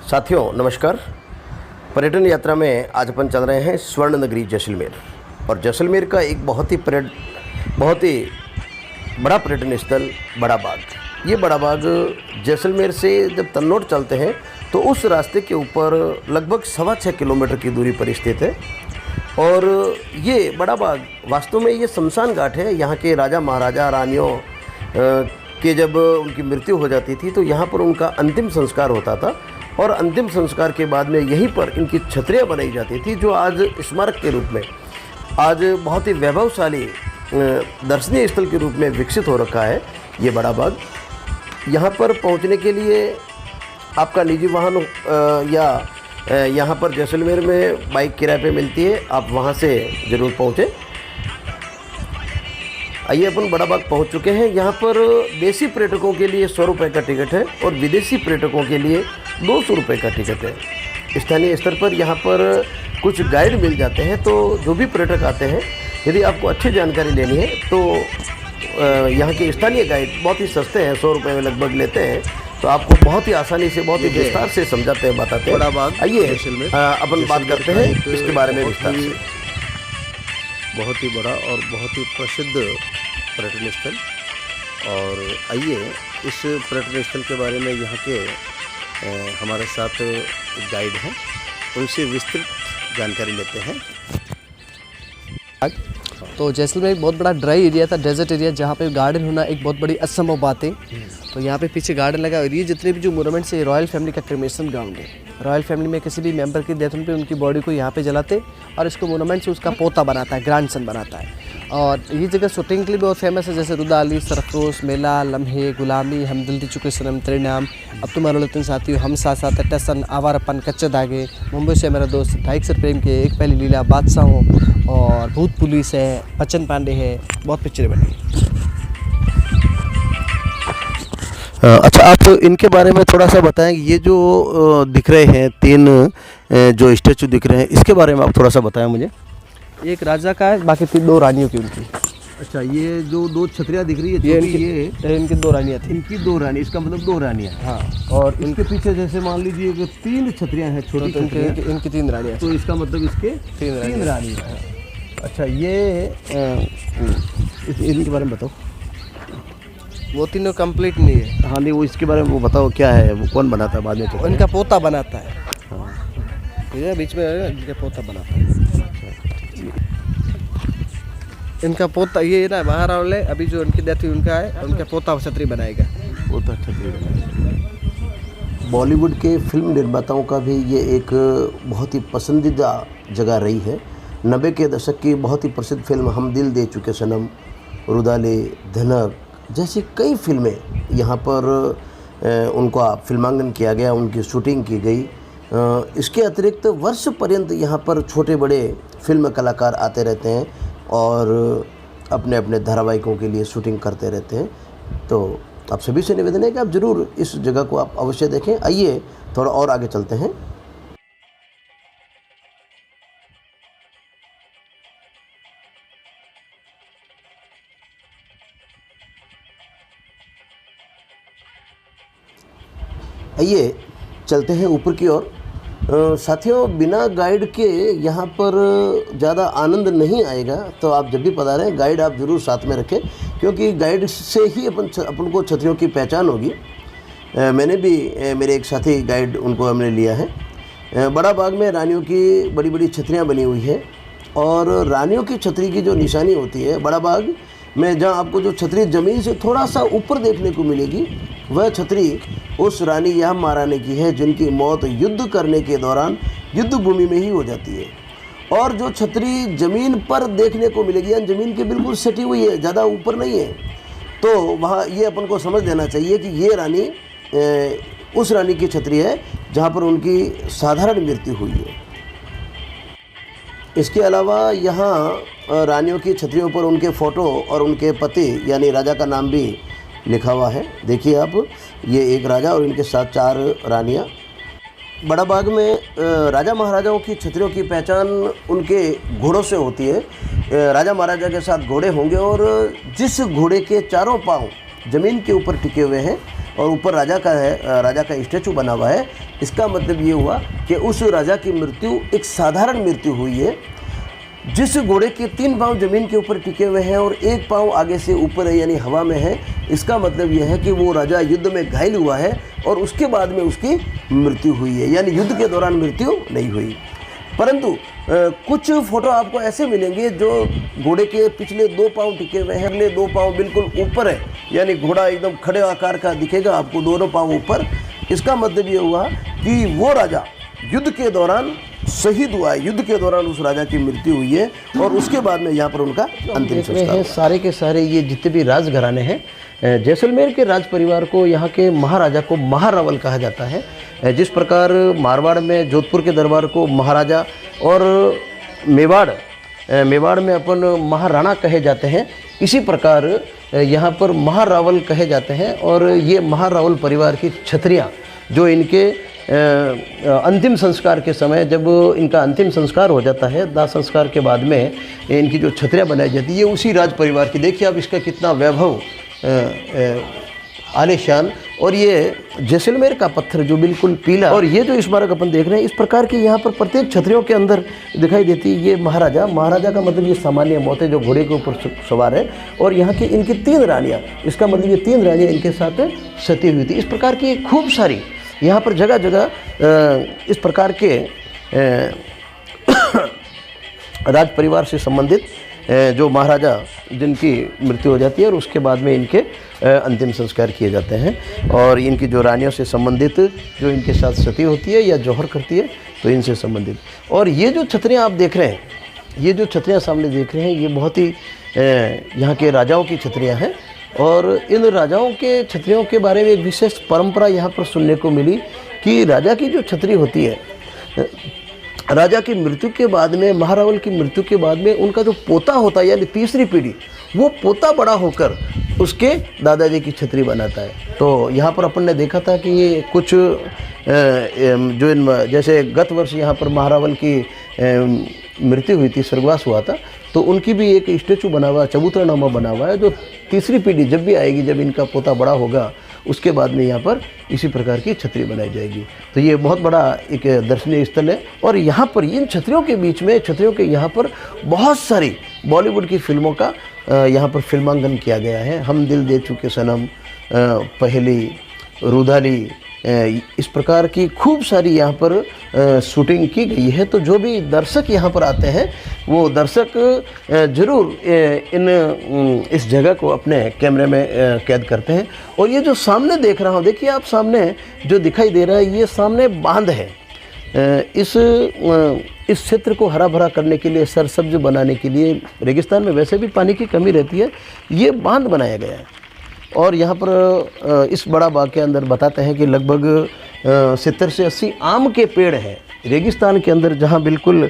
साथियों नमस्कार। पर्यटन यात्रा में आज अपन चल रहे हैं स्वर्ण नगरी जैसलमेर। और जैसलमेर का एक बहुत ही बड़ा पर्यटन स्थल बड़ा बाग। ये बड़ा बाग जैसलमेर से जब तन्नौर चलते हैं तो उस रास्ते के ऊपर लगभग 6.25 किलोमीटर की दूरी पर स्थित है। और ये बड़ा बाग वास्तव में ये शमशान घाट है। यहाँ के राजा महाराजा रानियों के जब उनकी मृत्यु हो जाती थी तो यहाँ पर उनका अंतिम संस्कार होता था। और अंतिम संस्कार के बाद में यहीं पर इनकी छतरियाँ बनाई जाती थी, जो आज स्मारक के रूप में आज बहुत ही वैभवशाली दर्शनीय स्थल के रूप में विकसित हो रखा है ये बड़ा बाग। यहाँ पर पहुँचने के लिए आपका निजी वाहन या यहाँ पर जैसलमेर में बाइक किराए पे मिलती है, आप वहाँ से ज़रूर पहुँचें। आइए अपन बड़ा बाग पहुँच चुके हैं। यहाँ पर देसी पर्यटकों के लिए 100 रुपये का टिकट है और विदेशी पर्यटकों के लिए 200 रुपये का टिकट है। स्थानीय स्तर पर यहाँ पर कुछ गाइड मिल जाते हैं, तो जो भी पर्यटक आते हैं यदि आपको अच्छी जानकारी लेनी है तो यहाँ के स्थानीय गाइड बहुत ही सस्ते हैं, 100 रुपये में लगभग लेते हैं। तो आपको बहुत ही आसानी से बहुत ही विस्तार से समझाते हैं, बताते हैं। बड़ा बाग आइए अपन बात करते हैं इसके बारे में विस्तार से। बहुत ही बड़ा और बहुत ही प्रसिद्ध पर्यटन स्थल। और आइए इस पर्यटन स्थल के बारे में यहाँ के हमारे साथ गाइड हैं, उनसे विस्तृत जानकारी लेते हैं। तो जैसलमेर एक बहुत बड़ा ड्राई एरिया था, डेजर्ट एरिया, जहाँ पे गार्डन होना एक बहुत बड़ी असंभव बात है। तो यहाँ पे पीछे गार्डन लगा और ये जितने भी जो मोनूमेंट्स है रॉयल फैमिली का क्रिमेशन ग्राउंड है। रॉयल फैमिली में किसी भी मेंबर की डेथ होने पे उनकी बॉडी को यहाँ पे जलाते और इसको मोनूमेंट से उसका पोता बनाता है, ग्रैंडसन बनाता है। और ये जगह शूटिंग के लिए बहुत फेमस है, जैसे रुदाली, सरफरोश, मेला, लम्हे, गुलामी, हम दिल दी चुके सनम, तेरे नाम, अब तुम्हारे लुत्न साथियों, हम साथ साथ, टसन, आवारापन, कच्चे धागे, मुंबई से मेरा दोस्त, ढाई अक्षर प्रेम के, एक पहली लीला, बादशाहों और भूत पुलिस है, बच्चन पांडे है, बहुत पिक्चरें बनी। अच्छा, आप इनके बारे में थोड़ा सा बताएं। ये जो दिख रहे हैं 3 जो स्टैचू दिख रहे हैं, इसके बारे में आप थोड़ा सा बताएं मुझे। एक राजा का है, बाकी 2 रानियों की उनकी। अच्छा, ये जो 2 छतरियाँ दिख रही है ये इनकी 2 रानियाँ थी। इनकी 2 रानी, इसका मतलब 2 रानियाँ। हाँ, और इनके पीछे जैसे मान लीजिए कि 3 छतरियाँ हैं, छोटी तो इनकी 3 रानियाँ। तो इसका मतलब इसके 3 रानी है। अच्छा, ये इनके बारे में बताओ। वो तीनों कंप्लीट नहीं है। हाँ नहीं, वो इसके बारे में वो बताओ, क्या है वो, कौन बनाता है बाद में? उनका पोता बनाता है। हाँ, ये बीच में इनका पोता बनाता है। इनका पोता ये ना महारावल है, अभी जो उनकी डेथ हुई उनका है, उनका पोता छतरी बनाएगा। पोता छतरी बनाएगा। बॉलीवुड के फिल्म निर्माताओं का भी ये एक बहुत ही पसंदीदा जगह रही है। 90 के दशक की बहुत ही प्रसिद्ध फिल्म हम दिल दे चुके सनम, रुदाली, धनक जैसी कई फिल्में यहाँ पर उनका फिल्मांकन किया गया, उनकी शूटिंग की गई। इसके अतिरिक्त वर्ष पर्यंत यहाँ पर छोटे बड़े फिल्म कलाकार आते रहते हैं और अपने अपने धारावाहिकों के लिए शूटिंग करते रहते हैं। तो आप सभी से निवेदन है कि आप ज़रूर इस जगह को आप अवश्य देखें। आइए थोड़ा और आगे चलते हैं। आइए चलते हैं ऊपर की ओर। साथियों, बिना गाइड के यहाँ पर ज़्यादा आनंद नहीं आएगा। तो आप जब भी पधारें गाइड आप ज़रूर साथ में रखें, क्योंकि गाइड से ही अपन को छतरियों की पहचान होगी। मैंने भी मेरे एक साथी गाइड उनको हमने लिया है। बड़ा बाग में रानियों की बड़ी बड़ी छतरियाँ बनी हुई है और रानियों की छतरी की जो निशानी होती है बड़ा बाग में, जहाँ आपको जो छतरी ज़मीन से थोड़ा सा ऊपर देखने को मिलेगी, वह छतरी उस रानी या महारानी की है जिनकी मौत युद्ध करने के दौरान युद्ध भूमि में ही हो जाती है। और जो छतरी ज़मीन पर देखने को मिलेगी, यानी ज़मीन के बिल्कुल सटी हुई है, ज़्यादा ऊपर नहीं है, तो वहाँ ये अपन को समझ लेना चाहिए कि ये रानी उस रानी की छतरी है जहाँ पर उनकी साधारण मृत्यु हुई है। इसके अलावा यहाँ रानियों की छतरियों पर उनके फ़ोटो और उनके पति यानी राजा का नाम भी लिखा हुआ है। देखिए आप, ये एक राजा और इनके साथ 4 रानियाँ। बड़ा बाग में राजा महाराजाओं की छतरियों की पहचान उनके घोड़ों से होती है। राजा महाराजा के साथ घोड़े होंगे और जिस घोड़े के चारों पाँव ज़मीन के ऊपर टिके हुए हैं और ऊपर राजा का है, राजा का स्टैचू बना हुआ है। इसका मतलब ये हुआ कि उस राजा की मृत्यु एक साधारण मृत्यु हुई है। जिस घोड़े के 3 पाँव ज़मीन के ऊपर टिके हुए हैं और 1 पाँव आगे से ऊपर है, यानी हवा में है, इसका मतलब यह है कि वो राजा युद्ध में घायल हुआ है और उसके बाद में उसकी मृत्यु हुई है, यानी युद्ध के दौरान मृत्यु नहीं हुई। परंतु कुछ फोटो आपको ऐसे मिलेंगे जो घोड़े के पिछले 2 पाँव टिके हुए हैं, अगले 2 पाँव बिल्कुल ऊपर है, यानी घोड़ा एकदम खड़े आकार का दिखेगा आपको, दोनों पाँव ऊपर। इसका मतलब ये हुआ कि वो राजा युद्ध के दौरान शहीद हुआ है, युद्ध के दौरान उस राजा की मृत्यु हुई है और उसके बाद में यहाँ पर उनका अंतिम संस्कार हुआ। सारे के सारे ये जितने भी राजघराने हैं, जैसलमेर के राज परिवार को, यहाँ के महाराजा को महारावल कहा जाता है। जिस प्रकार मारवाड़ में जोधपुर के दरबार को महाराजा और मेवाड़ में अपन महाराणा कहे जाते हैं, इसी प्रकार यहाँ पर महारावल कहे जाते हैं। और ये महारावल परिवार की छत्रियाँ जो इनके अंतिम संस्कार के समय, जब इनका अंतिम संस्कार हो जाता है, दाह संस्कार के बाद में इनकी जो छत्रियाँ बनाई जाती है, ये उसी राज परिवार की। देखिए आप इसका कितना वैभव, आलीशान। और ये जैसलमेर का पत्थर जो बिल्कुल पीला, और ये जो स्मारक अपन देख रहे हैं, इस प्रकार की यहाँ पर प्रत्येक छतरियों के अंदर दिखाई देती है। ये महाराजा का मतलब ये सामान्य मौत है जो घोड़े के ऊपर सवार है। और यहाँ की इनकी 3 रानियाँ, इसका मतलब ये 3 रानियाँ इनके साथ सती हुई थी। इस प्रकार की खूब सारी यहाँ पर जगह जगह इस प्रकार के राज परिवार से संबंधित जो महाराजा जिनकी मृत्यु हो जाती है और उसके बाद में इनके अंतिम संस्कार किए जाते हैं। और इनकी जो रानियों से संबंधित जो इनके साथ सती होती है या जौहर करती है, तो इनसे संबंधित। और ये जो छतरियाँ आप देख रहे हैं, ये जो छतरियाँ सामने देख रहे हैं, ये बहुत ही यहाँ के राजाओं की छतरियाँ हैं। और इन राजाओं के छतरियों के बारे में एक विशेष परंपरा यहाँ पर सुनने को मिली कि राजा की जो छतरी होती है, राजा की मृत्यु के बाद में, महारावल की मृत्यु के बाद में उनका जो पोता होता है, यानी तीसरी पीढ़ी, वो पोता बड़ा होकर उसके दादाजी की छतरी बनाता है। तो यहाँ पर अपन ने देखा था कि ये कुछ जो जैसे गत वर्ष यहाँ पर महारावल की मृत्यु हुई थी, स्वर्गवास हुआ था, तो उनकी भी एक स्टेचू बना हुआ, चबूतरानामा बना हुआ है, जो तीसरी पीढ़ी जब भी आएगी, जब इनका पोता बड़ा होगा, उसके बाद में यहाँ पर इसी प्रकार की छतरी बनाई जाएगी। तो ये बहुत बड़ा एक दर्शनीय स्थल है। और यहाँ पर इन छतरियों के बीच में, छतरियों के यहाँ पर बहुत सारी बॉलीवुड की फिल्मों का यहाँ पर फिल्मांकन किया गया है। हम दिल दे चुके सनम, पहली, रुदाली, इस प्रकार की खूब सारी यहाँ पर शूटिंग की गई है। तो जो भी दर्शक यहाँ पर आते हैं, वो दर्शक ज़रूर इस जगह को अपने कैमरे में कैद करते हैं। और ये जो सामने देख रहा हूँ, देखिए आप, सामने जो दिखाई दे रहा है, ये सामने बांध है। इस क्षेत्र को हरा भरा करने के लिए, सरसब्ज बनाने के लिए, रेगिस्तान में वैसे भी पानी की कमी रहती है, ये बांध बनाया गया है। और यहाँ पर इस बड़ा बाग के अंदर बताते हैं कि लगभग 70 से 80 आम के पेड़ हैं रेगिस्तान के अंदर, जहाँ बिल्कुल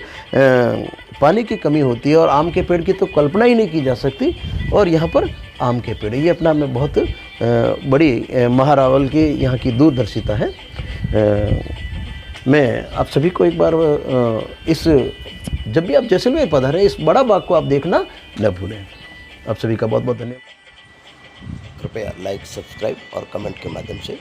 पानी की कमी होती है और आम के पेड़ की तो कल्पना ही नहीं की जा सकती। और यहाँ पर आम के पेड़, ये अपना में बहुत बड़ी महारावल की यहाँ की दूरदर्शिता है। मैं आप सभी को एक बार जब भी आप जैसलमेर पधारें, इस बड़ा बाग को आप देखना न भूलें। आप सभी का बहुत बहुत धन्यवाद। कृपया लाइक, सब्सक्राइब और कमेंट के माध्यम से